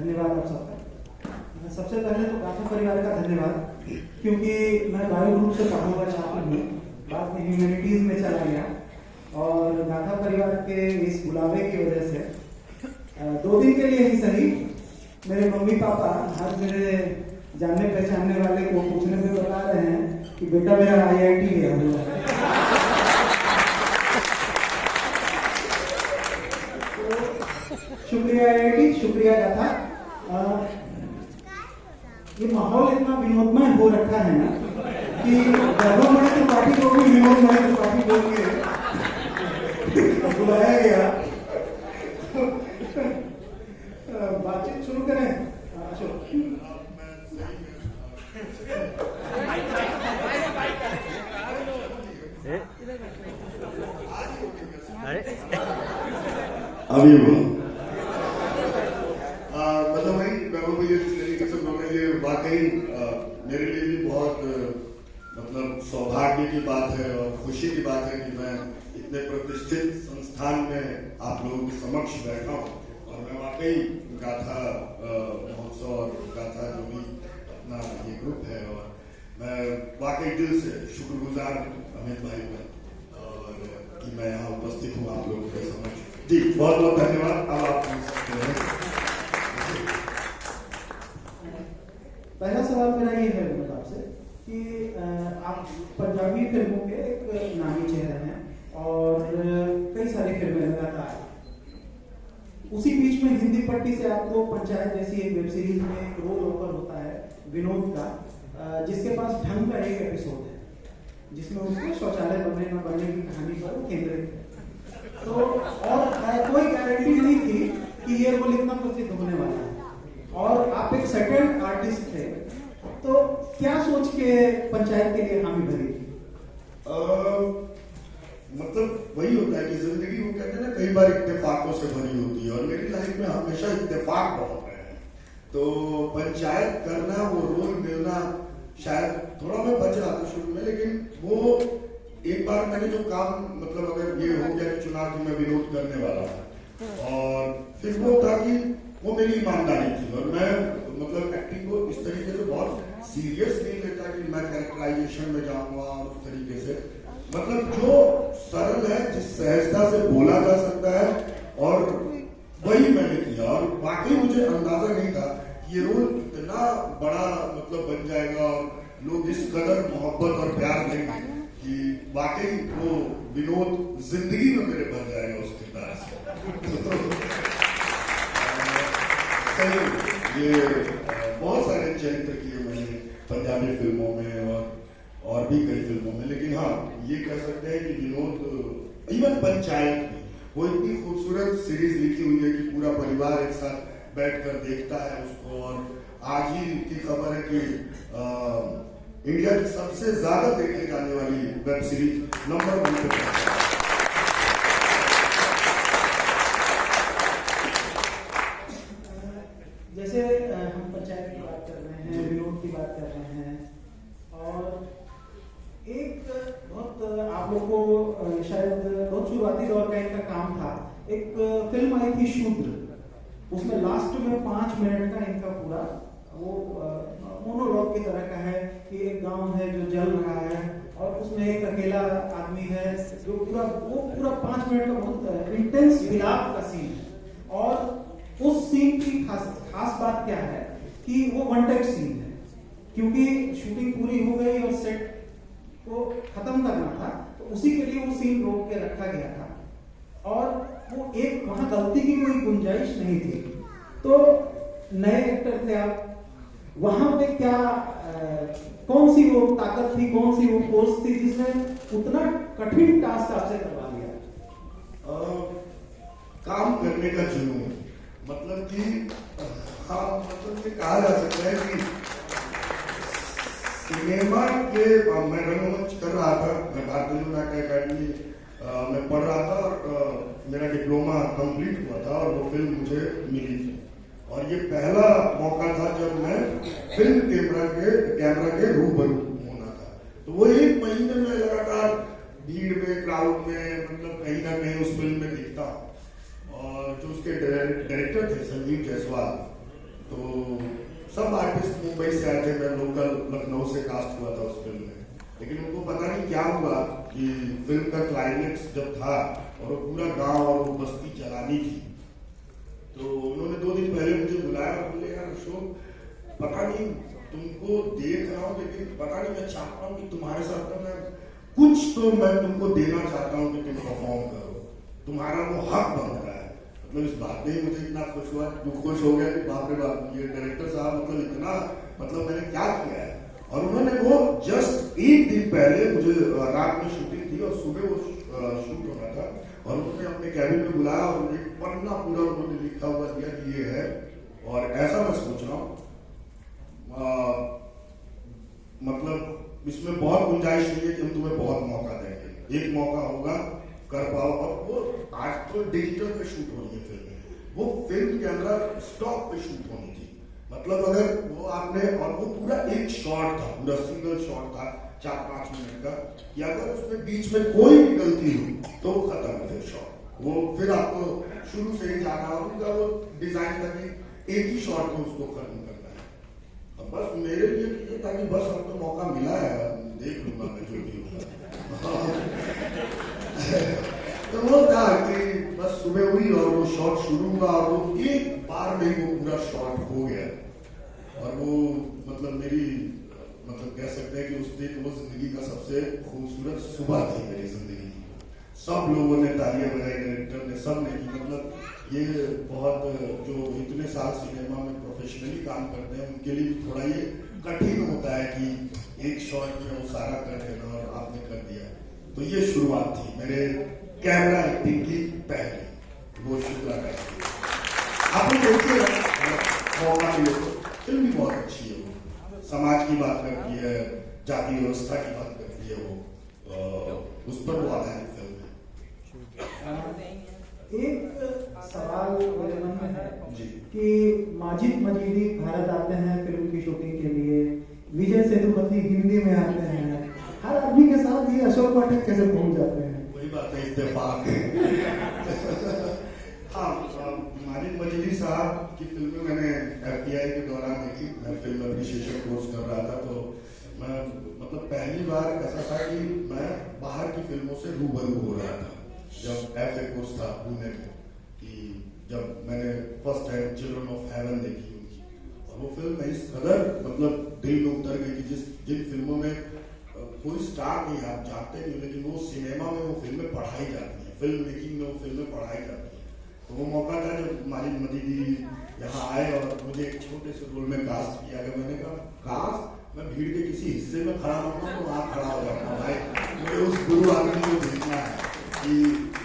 धन्यवाद आप सबका। सबसे पहले तो गाथा परिवार का धन्यवाद, क्योंकि मैं बायो ग्रुप से पढ़ूंगा चाहता हूँ, बाद में ह्यूमैनिटीज में चला गया और गाथा परिवार के इस बुलावे की वजह से 2 दिन के लिए ही सही मेरे मम्मी पापा आज मेरे जानने पहचानने वाले को पूछने में बता रहे हैं कि बेटा मेरा IIT गया हुआ है। शुक्रिया IIT, शुक्रिया गाथा। ये माहौल इतना विनोदमय हो रखा है ना कि वैभवमय त्रिपाठी को भी विनोदमय त्रिपाठी बोल के बुलाया गया। बातचीत शुरू करें। अभी मतलब भाई वैभव भैया जिस तरीके से बोले ये वाकई मेरे लिए भी बहुत मतलब सौभाग्य की बात है और खुशी की बात है कि मैं इतने प्रतिष्ठित संस्थान में आप लोगों के समक्ष बैठा हूँ और मैं वाकई गाथा महोत्सव और गाथा जो भी अपना ये ग्रुप है और मैं वाकई दिल से शुक्रगुजार अमित भाई का और कि मैं यहाँ उपस्थित हूँ आप लोगों के समक्ष। जी बहुत बहुत धन्यवाद। अब आप पूछ सकते हैं। पहला सवाल मेरा ये है आपसे कि आप पंजाबी फिल्मों के एक नामी चेहरे हैं और कई सारी फिल्में लगातार, उसी बीच में हिंदी पट्टी से आपको पंचायत जैसी एक वेब सीरीज में एक रोल ऑफर होता है विनोद का, जिसके पास ढंग का एक एपिसोड है जिसमें उसको शौचालय बनने न बनने की कहानी पर केंद्रित है। तो और कोई गारंटी नहीं थी कि ये रोल इतना प्रसिद्ध होने वाला है और आप एक सेटल्ड आर्टिस्ट थे, तो क्या सोच के पंचायत के लिए हामी भरी थी? मतलब वही होता है कि जिंदगी वो कहते हैं ना कई बार इत्तेफाकों से भरी होती है और मेरी लाइफ में हमेशा इत्तेफाक बहुत रहे हैं। तो पंचायत करना, वो रोल मिलना, शायद थोड़ा मैं बच रहा था शुरू में, लेकिन वो एक बार मैंने जो काम मतलब अगर ये हो गया चुनाव की मैं विरोध करने वाला था और फिर वो था कि वो मेरी ईमानदारी थी और मैं मतलब एक्टिंग को इस तरीके से बहुत सीरियस नहीं लेता कि मैं कैरेक्टराइजेशन में जाऊंगा और उस तरीके से, मतलब जो सरल है, जिस सहजता से बोला जा सकता है और वही मैंने किया और वाकई मुझे अंदाजा नहीं था कि ये रोल इतना बड़ा मतलब बन जाएगा और लोग इस कदर मोहब्बत और प्यार देंगे कि वाकई वो विनोद जिंदगी में मेरे भर जाएगा उस किरदार से। ये बहुत सारे चरित्र किए मैंने पंजाबी फिल्मों में और भी कई फिल्मों में, लेकिन हाँ ये कह सकते हैं कि विनोद इवन पंचायत में वो इतनी खूबसूरत सीरीज लिखी हुई है कि पूरा परिवार एक साथ बैठकर देखता है उसको और आज ही की खबर है कि इंडिया की सबसे ज्यादा देखे जाने वाली वेब सीरीज नंबर 1 पे है। जैसे हम पंचायत की बात कर रहे हैं, विनोद की बात कर रहे हैं और एक बहुत आप लोग को शायद बहुत शुरुआती दौर का इनका काम था, एक फिल्म आई थी शूद्र, उसमें लास्ट में 5 मिनट का इनका पूरा वो मोनोलॉग की तरह का है कि एक गांव है जो जल रहा है और उसमें एक अकेला आदमी है जो पूरा 5 मिनट का बहुत इंटेंस विलाप का सीन है और उस सीन की खास बात क्या है कि वो वन टेक सीन है, क्योंकि शूटिंग पूरी हो गई और सेट को खत्म करना था, तो उसी के लिए वो सीन रोक के रखा गया था और वो एक वहां गलती की कोई गुंजाइश नहीं थी। तो नए एक्टर थे आप, वहां पे क्या कौन सी वो ताकत थी, कौन सी वो फोर्स थी जिसने उतना कठिन टास्क आपसे करवा लिया? काम करने का जुनून, मतलब कि हाँ मतलब ये कहा जा सकता है कि सिनेमा के मैं रंगमंच कर रहा था, मैं भारतीय नाट्य अकादमी में पढ़ रहा था और मेरा डिप्लोमा कंप्लीट हुआ था और वो फिल्म मुझे मिली थी और ये पहला मौका था जब मैं फिल्म कैमरा के रूबरू होना था। तो वो 1 महीने में लगातार भीड़ में, क्राउड में, मतलब कहीं ना कहीं उस फिल्म में दिखता और जो उसके डायरेक्टर थे संजीव जायसवाल, तो सब आर्टिस्ट मुंबई से आए थे, मैं लोकल लखनऊ से कास्ट हुआ था उस फिल्म में, लेकिन उनको पता नहीं क्या हुआ कि फिल्म का क्लाइमेक्स जब था और वो पूरा गांव और वो बस्ती जलानी थी, तो उन्होंने 2 दिन पहले मुझे बुलाया और बोले यार अशोक, पता नहीं तुमको देख रहा हूँ लेकिन पता नहीं मैं चाहता हूँ कि तुम्हारे साथ मैं कुछ तो मैं तुमको देना चाहता हूँ कि तुम परफॉर्म करो, तुम्हारा वो हक बन रहा है। मतलब इस बात में मुझे इतना खुश हुआ, खुश हो गया कि बाप रे बाप, ये डायरेक्टर साहब मतलब इतना, मतलब मैंने क्या किया है। और उन्होंने वो जस्ट 1 दिन पहले, मुझे रात में शूटिंग थी और सुबह वो शूट होना था, और उन्होंने अपने कैबिन में बुलाया और एक पन्ना पूरा उन्होंने लिखा हुआ दिया कि ये है। और ऐसा मैं सोच रहा हूँ मतलब इसमें बहुत गुंजाइश नहीं है कि हम तुम्हें बहुत मौका देंगे, एक मौका होगा कर पाओ। और वो आज तो डिजिटल पे शूट हो रही है फिल्म, वो फिल्म के अंदर स्टॉक पे शूट होनी थी, मतलब अगर वो आपने, और वो पूरा एक शॉट था, पूरा सिंगल शॉट था 4-5 मिनट का, कि अगर उसमें बीच में कोई भी गलती हुई तो वो खत्म है फिर शॉट, वो फिर आपको शुरू से ही जाना, उनका वो डिजाइन था कि एक ही शॉट में उसको खत्म करना है। अब बस मेरे लिए ये था कि बस हमको मौका मिला है, देख लूंगा मैं जो भी होगा। तो वो था कि बस सुबह हुई और वो शॉट शुरू हुआ और वो एक बार में वो पूरा शॉट हो गया, और वो मतलब मेरी, मतलब कह सकते हैं कि उस दिन वो जिंदगी का सबसे खूबसूरत सुबह थी मेरी जिंदगी की। सब लोगों ने तालियां बजाई, डायरेक्टर ने, सब ने की, मतलब ये बहुत, जो इतने साल सिनेमा में प्रोफेशनली काम करते हैं उनके लिए थोड़ा ये कठिन होता है कि एक शॉट में वो सारा कर देना, और आपने कर दिया। तो ये शुरुआत थी मेरे कैमरा एक्टिंग की पहली, वो शुरुआत थी। आप लोग देखिए मौका मिले तो फिल्म भी बहुत अच्छी है, वो समाज की बात करती है, जाति व्यवस्था की बात करती है, वो उस पर वो आधारित फिल्म है। एक सवाल मेरे मन में है जी। कि माजिद मजीदी भारत आते हैं फिल्म की शूटिंग के लिए, विजय सेतुपति हिंदी में आते हैं, हर आदमी के साथ ये अशोक पाठक कैसे पहुंच जाते हैं? वही बात है, इत्तेफाक है। हाँ, माजिद मजीदी साहब की फिल्में मैंने FTI के दौरान देखी, मैं फिल्म एप्रिसिएशन कोर्स कर रहा था, तो मैं मतलब पहली बार ऐसा था कि मैं बाहर की फिल्मों से रूबरू हो रहा था, जब FA कोर्स था पुणे में, कि जब मैंने first time children of haven देखी उनकी, और वो फिल्म इस कदर मतलब दिल में उतर गई कि जिन फिल्मों में कोई स्टार नहीं, आप जानते नहीं, लेकिन वो सिनेमा में वो फिल्में पढ़ाई जाती हैं, फिल्म मेकिंग में वो फिल्में पढ़ाई जाती हैं। तो वो मौका था जब माजिद मजीदी यहाँ आए और मुझे एक छोटे से रोल में कास्ट किया गया। मैंने कहा कास्ट, मैं भीड़ के किसी हिस्से में खड़ा होता तो वहाँ खड़ा हो जाता भाई, मुझे उस गुरु आदमी को देखना है कि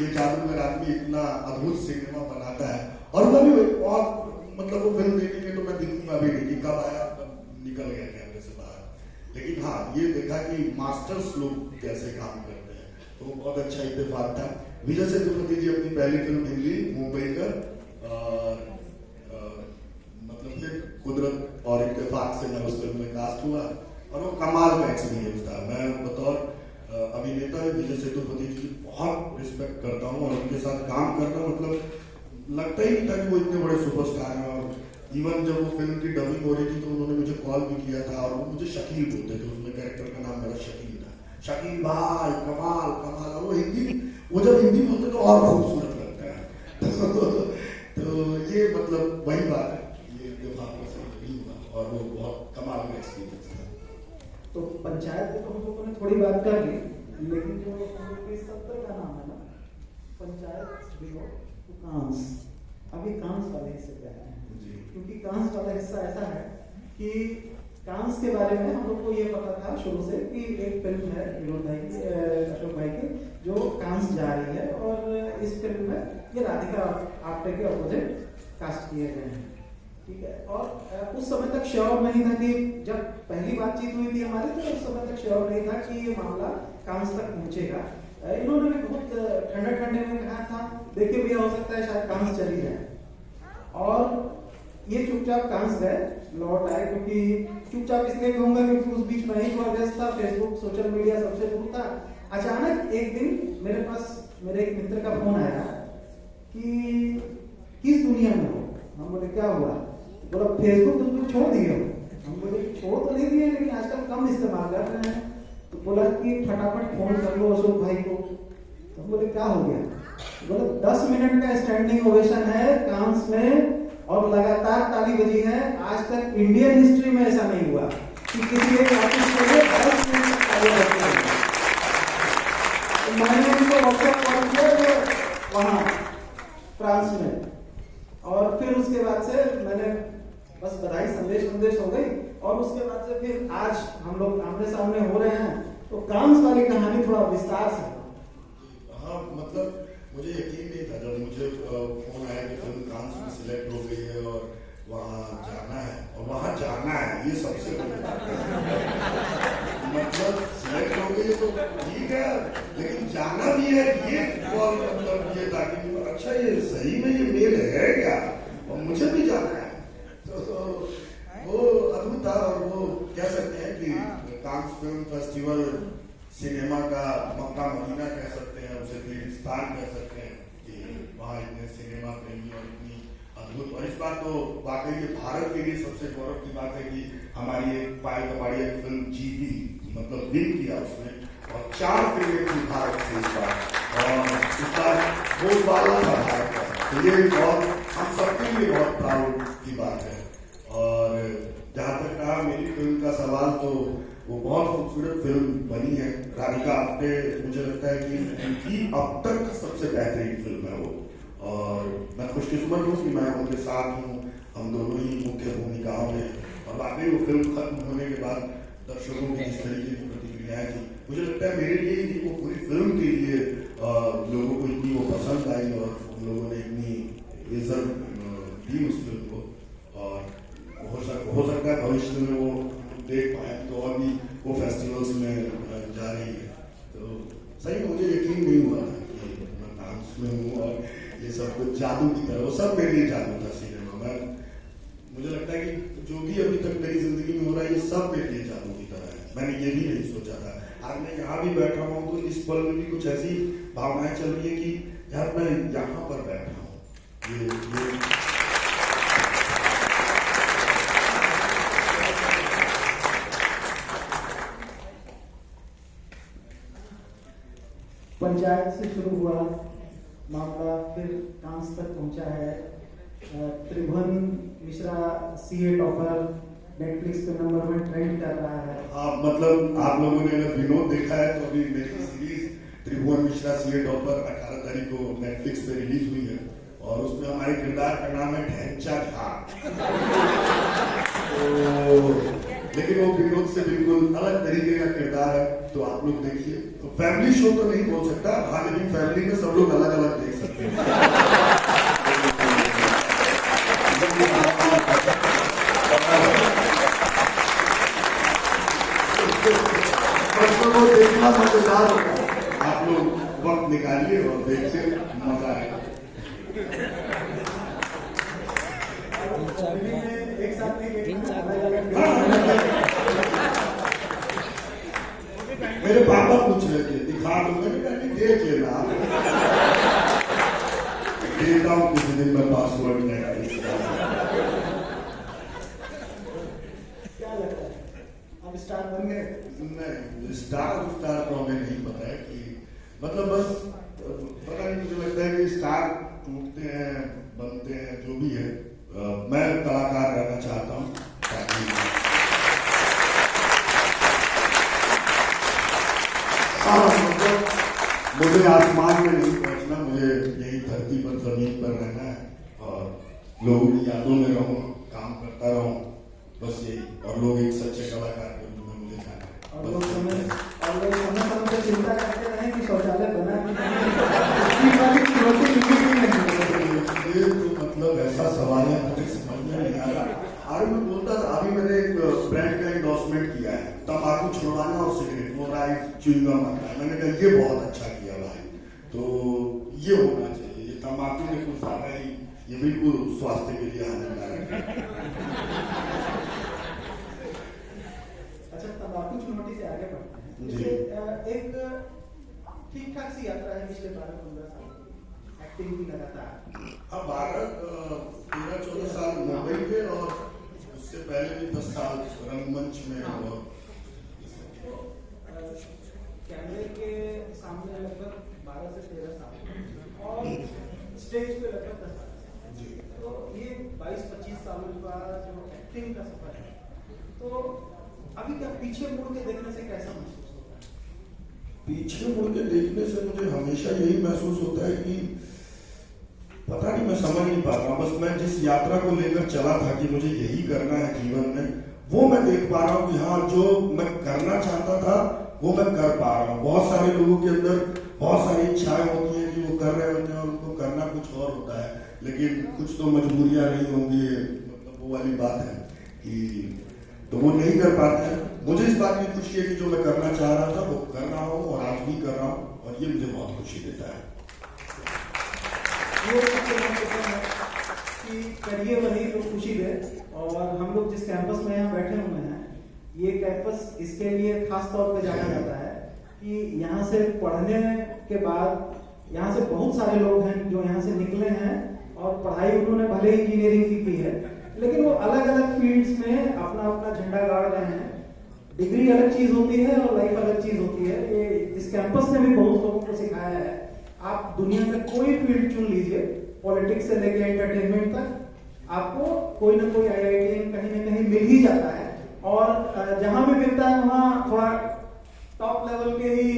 ये जादूगर आदमी इतना अद्भुत सिनेमा बनाता है। और मैं भी बहुत, मतलब वो फिल्म देखेंगे तो मैं दिखूंगा भी नहीं कि कब आया कब निकल गया कैमरे से बाहर, लेकिन हाँ ये देखा कि मास्टर्स लोग कैसे काम करते हैं, तो वो बहुत अच्छा इत्तेफाक था। विजय सेतुपति जी अपनी पहली फिल्म हिंदी मुंबई का, मतलब फिर कुदरत और इत्तेफाक से मैं उस फिल्म में कास्ट हुआ, और वो कमाल का एक्सपीरियंस था। मैं बतौर अभिनेता विजय सेतुपति जी की बहुत रिस्पेक्ट करता हूँ, और उनके साथ काम करना मतलब लगता ही नहीं था कि वो इतने बड़े सुपरस्टार हैं। और इवन जब वो फिल्म की डबिंग हो रही थी तो उन्होंने मुझे कॉल भी किया था, और वो मुझे शकील बोलते थे, उसमें कैरेक्टर का नाम मेरा शकील था, शकील भाई कमाल कमाल। और वो हिंदी, वो जब हिंदी बोलते तो और खूबसूरत लगता है। तो ये मतलब वही बात है, ये इत्तेफाक से नहीं हुआ, और वो बहुत कमाल का एक्सपीरियंस था। तो पंचायत पे तो हम लोगों ने थोड़ी बात कर ली, लेकिन जो हम लोग के सत्र का नाम है ना, पंचायत ब्यूरो तो कांस, अभी कांस वाले हिस्से पे आए हैं, क्योंकि कांस वाला हिस्सा ऐसा है कि कांस के बारे में हम लोग को ये पता था शुरू से कि एक फिल्म है विनोद भाई की, अशोक भाई की, जो कांस जा रही है, और इस फिल्म में ये राधिका आप्टे के अपोजिट कास्ट किए गए हैं, ठीक है। और उस समय तक श्योर नहीं था कि, जब पहली बातचीत हुई थी हमारी, तो उस समय तक श्योर नहीं था कि ये मामला कांस तक पहुंचेगा। इन्होंने भी बहुत ठंडे ठंडे में कहा था, देखिए भैया हो सकता है शायद कांस चली जाए, और ये चुपचाप कांस गए, लौट आए, क्योंकि चुपचाप इसलिए कहूंगा क्योंकि उस बीच में ही व्यस्त था, फेसबुक सोशल मीडिया सबसे दूर था। अचानक एक दिन मेरे पास मेरे एक मित्र का फोन आया कि किस दुनिया में हो। हम बोले क्या हुआ? बोला फेसबुक उसको छोड़ दिए हो। हम बोले छोड़ तो नहीं दिए लेकिन आजकल कम इस्तेमाल कर रहे हैं। तो बोला कि फटाफट फोन कर लो अशोक भाई को। तो बोले क्या हो गया? बोले 10 मिनट का स्टैंडिंग ओवेशन है कांस में और लगातार ताली बजी है। आज तक इंडियन हिस्ट्री में ऐसा नहीं हुआ कि किसी एक आर्टिस्ट के लिए 10 मिनट तक ताली बजती है। तो मैंने उनको व्हाट्सएप कॉल किया वहाँ फ्रांस में, और फिर उसके बाद से मैंने बस बधाई संदेश हो गई। और उसके बाद से फिर आज हम लोग आमने सामने हो रहे हैं। तो कांस वाली कहानी थोड़ा विस्तार से। हाँ, मतलब मुझे यकीन नहीं था जब मुझे फोन आया कि फिल्म कांस में सिलेक्ट हो गई है और वहाँ जाना है, और वहाँ जाना है, ये सबसे मतलब सिलेक्ट हो गई तो ठीक है, लेकिन जाना भी है, ये और मतलब ये था कि अच्छा ये सही में ये मेल है क्या, और मुझे भी जाना है। तो वो अद्भुत था। और वो कह सकते हैं कि कांस फिल्म फेस्टिवल सिनेमा का मक्का मदीना कह सकते हैं, उसे तीर्थस्थान कह सकते हैं कि वहाँ इतने सिनेमा प्रेमी और इतनी अद्भुत। और इस बार तो वाकई ये भारत के लिए सबसे गौरव की बात है कि हमारी एक पायल कपाड़िया फिल्म जीती, मतलब विन किया उसने, और 4 फिल्में थी भारत से इस बार, और इस बार बोलबाला था भारत का। तो ये बहुत हम सबके लिए बहुत प्राउड की बात है। और जहाँ तक कहा मेरी फिल्म का सवाल, तो वो बहुत खूबसूरत फिल्म बनी है। राधिका आप्टे मुझे लगता है कि उनकी अब तक सबसे बेहतरीन फिल्म है वो, और मैं खुशकिस्मत हूँ कि मैं उनके साथ हूँ, हम दोनों ही मुख्य भूमिकाओं में। और वाकई वो फिल्म खत्म होने के बाद दर्शकों की जिस तरीके की प्रतिक्रियाएं थी, मुझे लगता है मेरे लिए ही वो पूरी फिल्म के लिए लोगों को इतनी वो पसंद आई और उन लोगों ने इतनी इज्जत दी उस फिल्म को। और हो सकता है भविष्य में वो देख पाए तो और भी वो फेस्टिवल्स में जा रही है। तो सही में मुझे यकीन नहीं हुआ था कि मैं कांस में हूँ और ये सब कुछ जादू की तरह, वो सब मेरे लिए जादू था सिनेमा में। मुझे लगता है कि जो भी अभी तक मेरी जिंदगी में हो रहा है ये सब मेरे लिए जादू की तरह है। मैंने ये भी नहीं सोचा था। आज मैं यहाँ भी बैठा हूँ तो इस पल में भी कुछ ऐसी भावनाएं चल रही है कि यार मैं यहाँ पर बैठा हूँ। ये पंचायत से शुरू हुआ मामला, फिर कांस तक पहुंचा है। त्रिभुवन मिश्रा सीए टॉपर नेटफ्लिक्स पे नंबर 1 ट्रेंड कर रहा है। मतलब आप लोगों ने अगर विनोद देखा है तो अभी मेरी सीरीज त्रिभुवन मिश्रा सीए टॉपर 18 तारीख को नेटफ्लिक्स पे रिलीज हुई है, और उसमें हमारे किरदार का नाम है ढैंचा झा। तो लेकिन वो विनोद से बिल्कुल अलग तरीके का किरदार है, तो आप लोग देखिए। तो फैमिली शो तो नहीं बोल सकता, हाँ, लेकिन फैमिली में सब लोग अलग अलग देख सकते हैं। तो देखना मजेदार होगा, आप लोग वक्त निकालिए और देखिए, मजा आएगा। एक साथ मेरे पापा पूछ रहे थे दिखा दो, मैंने कहा कि देख लेना, देखता हूँ किसी दिन मैं पासवर्ड नहीं। क्या लगता है अब स्टार बन गए? नहीं, स्टार तो हमें नहीं पता है कि मतलब बस पता नहीं, मुझे लगता है कि स्टार टूटते हैं बनते हैं जो भी है। मैं कलाकार रहना चाहता हूँ ताकि मुझे आसमान में नहीं पहुंचना, मुझे यही धरती पर जमीन पर रहना है और लोगों की यादों में रहूं, काम करता रहूं, बस यही। और लोग एक सच्चे कलाकार के रूप में मुझे जाना है। और लोग समय से चिंता करते रहे कि शौचालय बना ये तो मतलब ऐसा सवाल है, मुझे समझ में नहीं आ रहा। आज मैं बोलता था, अभी मैंने एक ब्रांड का एंडोर्समेंट किया है, तंबाकू छुड़वाना और सिगरेट, वो राइट च्युइंगम आता है। मैंने कहा ये बहुत अच्छा किया भाई, तो ये होना चाहिए। ये तंबाकू में कुछ ज्यादा ही, ये बिल्कुल स्वास्थ्य के लिए हानिकारक है। अच्छा, तंबाकू चुनौती से आगे बढ़ते हैं। एक ठीक ठाक सी यात्रा है पिछले 12-15 साल की। एक्टिंग की लगातार। हाँ, 13-14 साल मुंबई में और उससे पहले भी 10 साल रंगमंच में। और कैमरे के सामने लगभग 12 से 13 साल और स्टेज पे लगभग 10 साल। तो ये 22-25 सालों का जो एक्टिंग का सफर है, तो अभी क्या पीछे मुड़ के देखने से कैसा महसूस होता है? पीछे मुड़ के देखने से मुझे हमेशा यही महसूस होता है कि पता नहीं, मैं समझ नहीं पा रहा। बस मैं जिस यात्रा को लेकर चला था कि मुझे यही करना है जीवन में, वो मैं देख पा रहा हूँ कि हाँ, जो मैं करना चाहता था वो मैं कर पा रहा हूँ। बहुत सारे लोगों के अंदर बहुत सारी इच्छाएं होती हैं कि वो कर रहे होते हैं और उनको करना कुछ और होता है, लेकिन कुछ तो मजबूरियां रही होंगी, मतलब वो वाली बात है कि तो वो नहीं कर पाते हैं। मुझे इस बात की खुशी है कि जो मैं करना चाह रहा था वो कर रहा हूँ और आज भी कर रहा हूँ, और ये मुझे बहुत खुशी देता है। ये सबसे महत्वपूर्ण है कि करिए वही जो खुशी दे। और हम लोग जिस कैंपस में यहाँ बैठे हुए हैं, ये कैंपस इसके लिए खास तौर पे जाना जाता है कि यहाँ से पढ़ने के बाद यहाँ से बहुत सारे लोग हैं जो यहाँ से निकले हैं और पढ़ाई उन्होंने भले ही इंजीनियरिंग की है, लेकिन वो अलग अलग फील्ड्स में अपना अपना झंडा गाड़ रहे हैं। डिग्री अलग चीज होती है और लाइफ अलग चीज होती है। ये इस कैंपस ने भी बहुत लोगों को सिखाया है। आप दुनिया में कोई फील्ड चुन लीजिए, पॉलिटिक्स से लेके एंटरटेनमेंट तक, आपको कोई ना कोई IITian कहीं ना कहीं मिल ही जाता है। और जहां भी मिलता है वहां थोड़ा टॉप लेवल के ही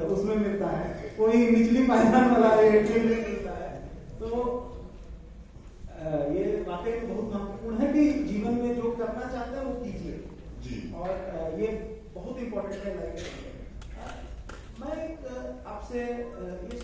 उसमें मिलता है, कोई निचली पायदान वाला IITian नहीं मिलता है। तो ये वाकई में बहुत महत्वपूर्ण है कि जीवन में जो करना चाहते हैं वो कीजिए, और ये बहुत इंपॉर्टेंट है लाइफ में। मैं आपसे ये